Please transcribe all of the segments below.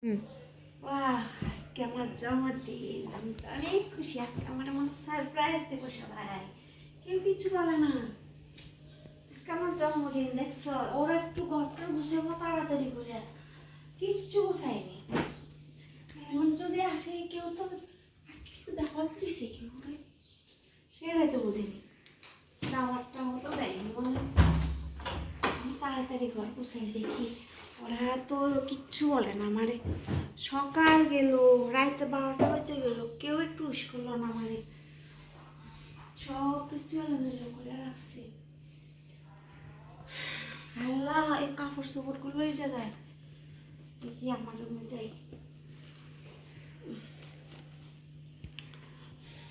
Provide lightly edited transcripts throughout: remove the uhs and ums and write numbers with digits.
বাহ, আজকে আমার জন্মদিন। আমি তো অনেক খুশি। আজকে আমার এমন সারপ্রাইজ দেবো সবাই, কেউ কিছু বলে না। আজকে আমার জন্মদিন, দেখছো? ওরা একটু ঘরটা গুছাবো তাড়াতাড়ি করে, কিচ্ছু গুছায়নি। এমন যদি আসে কেউ, তো আজকে কেউ দাওয়াত দিছে কেউ, সেটাই তো বুঝিনি। দাওয়াতটাও তো দেয়নি বলে। আমি তাড়াতাড়ি ঘর গুছাই দেখি, ওরা তো কিচ্ছু বলে না আমারে। সকাল গেল, রাতে 12টা বাজে গেল, কেউ একটু উইশ করলো না আমারে। সব কিছু এলোমেলো করে রাখছে। আল্লাহ, এই কাপড় চোপড় গুলো এই জায়গায় দেখি, আমার রুমে যাই।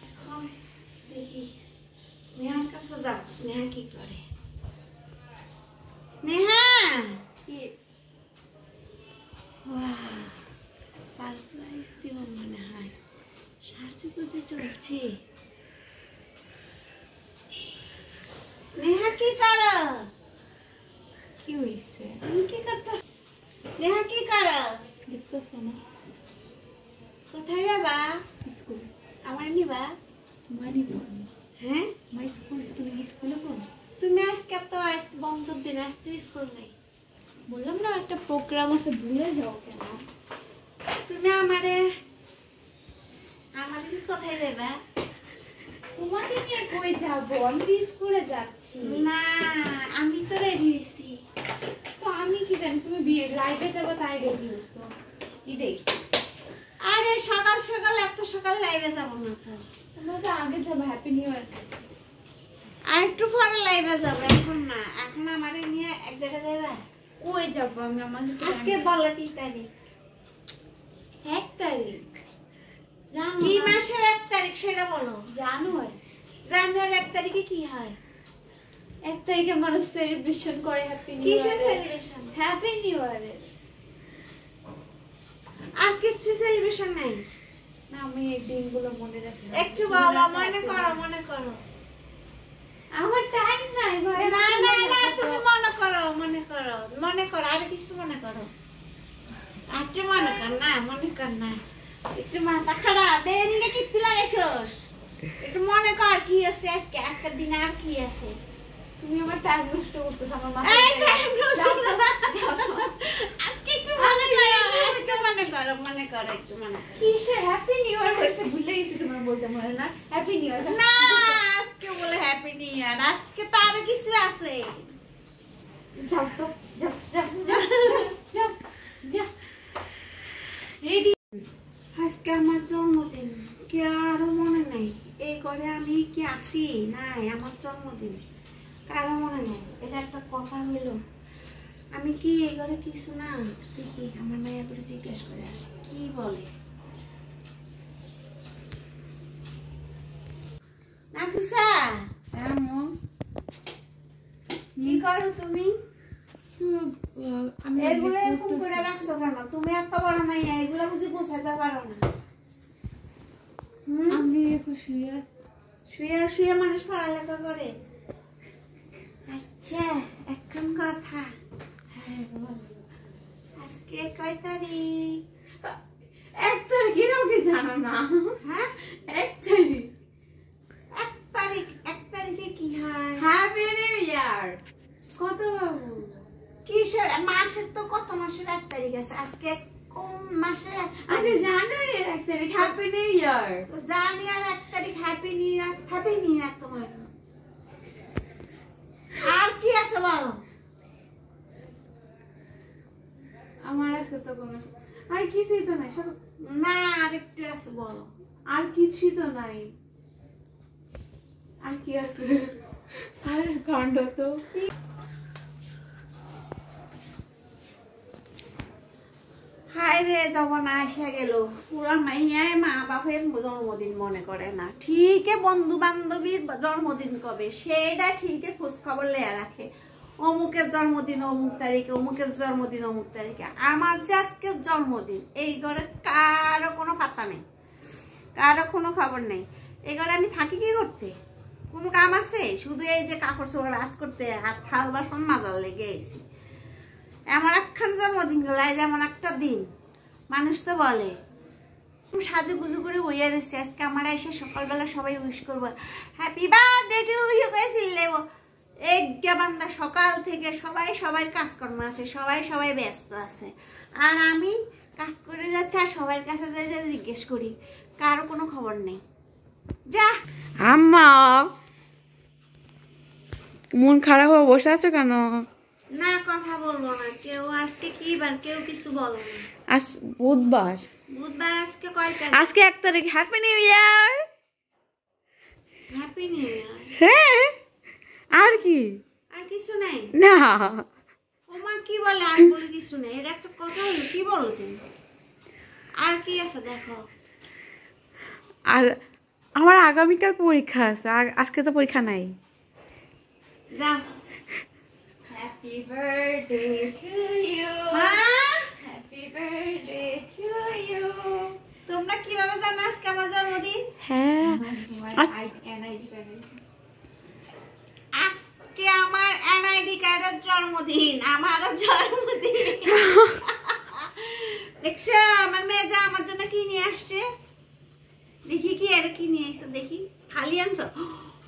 এখন দেখি স্নেহার কাছে যাবো, স্নেহা কি করে। স্নেহা, সারপ্রাইজ দিব মনে হয়। সাজে গুজে চলছে। স্নেহা কি করো? কি হইছে? তুমি কি করতে? স্নেহা কি করো? দেখতেছ না? কোথায় যাবা? স্কুল। আমার নিবা? মানি পড়ো। হ্যাঁ, মাই স্কুল। তুমি স্কুলে পড়ো? তুমি আজকে তো বন্ধুর দিন, আজ তো স্কুল নেই। বললাম না একটা প্রোগ্রাম আছে, ভুলে যাও কেন? তুমি আমারে কোথায় যাবা? তোমাকে নিয়ে কই যাবো? আমি স্কুলে যাচ্ছি। না, আমি তো রেডি হয়েছি। তো আমি কি জানি তুমি বিয়ে লাইভে যাবো তাই রেডি হচ্ছ? কি দেখি? আরে সকাল সকাল, এত সকাল লাইভে যাবো না তো। তোমরা তো আগে যাবো। Happy new year. আর একটু পরে লাইভে যাবো, এখন না। এখন আমারে নিয়ে এক জায়গায় যাবা। কই যাবো? আমি আমাকে আজকে বলো কি তারিখ? 1 তারিখ। কি মাসের 1 তারিখ সেটা বলো। জানুয়ারি। জানুয়ারি 1 তারিখে কি হয়? 1 তারিখে মানুষ সেলিব্রেশন করে হ্যাপি নিউ কিসের year. Celebration? Happy new year. আর কিছু সেলিব্রেশন নাই? না, আমি এই দিনগুলো মনে রাখি। একটু বলো, মনে করো, মনে করো। আমার টাইম নাই ভাই। না না না, তুমি মনে করো, মনে করো, মনে করো, আর কিছু মনে করো। একটু মনে কর না, মনে কর না। একটু মাথা খারাপ, বেরিয়ে কিত্তি লাগাইছস? একটু মনে কর কি আছে আজকে, আজকের দিনে আর কি আছে। তুমি আমার টাইম নষ্ট করতেছ আমার মাথায়। এই টাইম নষ্ট না। আজকে একটু মনে করো, একটু মনে করো, মনে করো, একটু মনে করো। কিসে হ্যাপি নিউ ইয়ার হইছে ভুলে গেছি, তোমার বলতে মনে না? হ্যাপি নিউ ইয়ার না, আজকে বলে হ্যাপি নিউ ইয়ার, আজকে তো আরো কিছু আছে। যাও তো, যাও যাও যাও যাও যাও। রেডি। আজকে আমার জন্মদিন, কি আরো মনে নাই? এই ঘরে আমি কি আছি? নাই, আমার জন্মদিন কারো মনে নাই। এটা একটা কথা হইলো। আমি কি এই ঘরে কিছু না? দেখি আমার মায়ের করে জিজ্ঞেস করে আসি কি বলে। নাফিসা, এমন কি করো তুমি? আমি এগুলো এরকম করে রাখছো কেন? তুমি এত বড় মাইয়া, এগুলো বুঝি গোছাতে পারো না? আমি এখন শুয়ে শুয়ে শুয়ে মানুষ পড়ালেখা করে। আচ্ছা, এখন কথা। হ্যাঁ বল। আজকে কয় তারিখ? 1 তারিখেরও কি জানো না? হ্যাঁ, 1 তারিখ। 1 তারিখ। 1 তারিখে কি হয়? হ্যাপি নিউ ইয়ার। কত বাবু? কিসের মাসের? তো কত মাসের 1 তারিখ আছে? আজকে কোন মাসের 1 আচ্ছা, তারিখ? জানুয়ারির 1 তারিখ। হ্যাপি নিউ ইয়ার। তো জানুয়ারি 1 তারিখ হ্যাপি নিউ ইয়ার। হ্যাপি নিউ ইয়ার তোমার। আর কি আছে বলো? আমার আজকে তো কোনো আর কিছুই তো নাই। সব না, আর একটু আছে বলো। আর কিছুই তো নাই। আর কি আছে? আর কাণ্ড তো। হায় রে, জমানা এসে গেল। পুরা মাইয়ায় মা বাপের জন্মদিন মনে করে না। ঠিকই বন্ধু বান্ধবীর জন্মদিন কবে সেটা ঠিকই খোঁজ খবর লেয়া রাখে। অমুকের জন্মদিন অমুক তারিখে, অমুকের জন্মদিন অমুক তারিখে। আমার যে আজকে জন্মদিন, এই ঘরে কারো কোনো পাত্তা নেই, কারো কোনো খবর নেই। এই ঘরে আমি থাকি কি করতে? কোনো কাম আছে? শুধু এই যে কাপড় চোপড় আজ করতে, হাত থাল বাসন মাজার লেগে এসেছি। আমার একখান জন্মদিন গেল, যেমন একটা দিন মানুষ তো বলে সাজুগুজু করে বইয়া রয়েছে, আজকে আমার এসে সকালবেলা সবাই উইশ করবো হ্যাপি বার্থডে টু ইউ করে চিল্লেব। একটা বান্দা সকাল থেকে সবাই সবার কাজকর্ম আছে, সবাই সবাই ব্যস্ত আছে, আর আমি কাজ করে যাচ্ছি আর সবার কাছে যাই যাই জিজ্ঞেস করি, কারো কোনো খবর নেই। যা আম্মা মন খারাপ হয়ে বসে আছো কেন? না কথা বলবো না, কেউ আজকে কি বার, কেউ কিছু বলো না। আজ বুধবার, বুধবার আজকে কয় তারিখ? আজকে 1 তারিখ। হ্যাপি নিউ ইয়ার। হ্যাপি নিউ ইয়ার। হ্যাঁ আর কি? আর কিছু নাই না ওমা, কি বলে আর বলে কিছু নেই, এটা একটা কথা হলো, কি বলো তুমি? আর কি আছে দেখো। আর আমার আগামীকাল পরীক্ষা আছে, আজকে তো পরীক্ষা নাই। যাও। Happy birthday to you, happy birthday to you. তোমরা কিভাবে জানো আজকে আমার জন্মদিন? হ্যাঁ আজকে আমার এনআইডি কার্ডের জন্মদিন, আমারও জন্মদিন। দেখছো আমার মেয়ে যা আমার জন্য কি নিয়ে আসছে, দেখি কি এটা কি নিয়ে আসছো, দেখি খালি আনছো।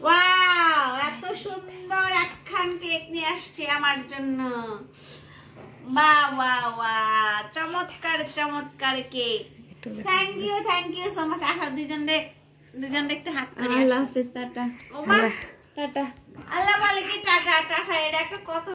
ওয়াও, এত সুন্দর একখান কেক নিয়ে আসছে আমার জন্য। বাহ বাহ বাহ, চমৎকার চমৎকার cake. Thank you so much. আসো দুজনে একটু হাত করে। আল্লাহ হাফেজ, টাটা ওমা টাটা। আল্লাহ বলে কি টাটা টাটা, এটা একটা কথা।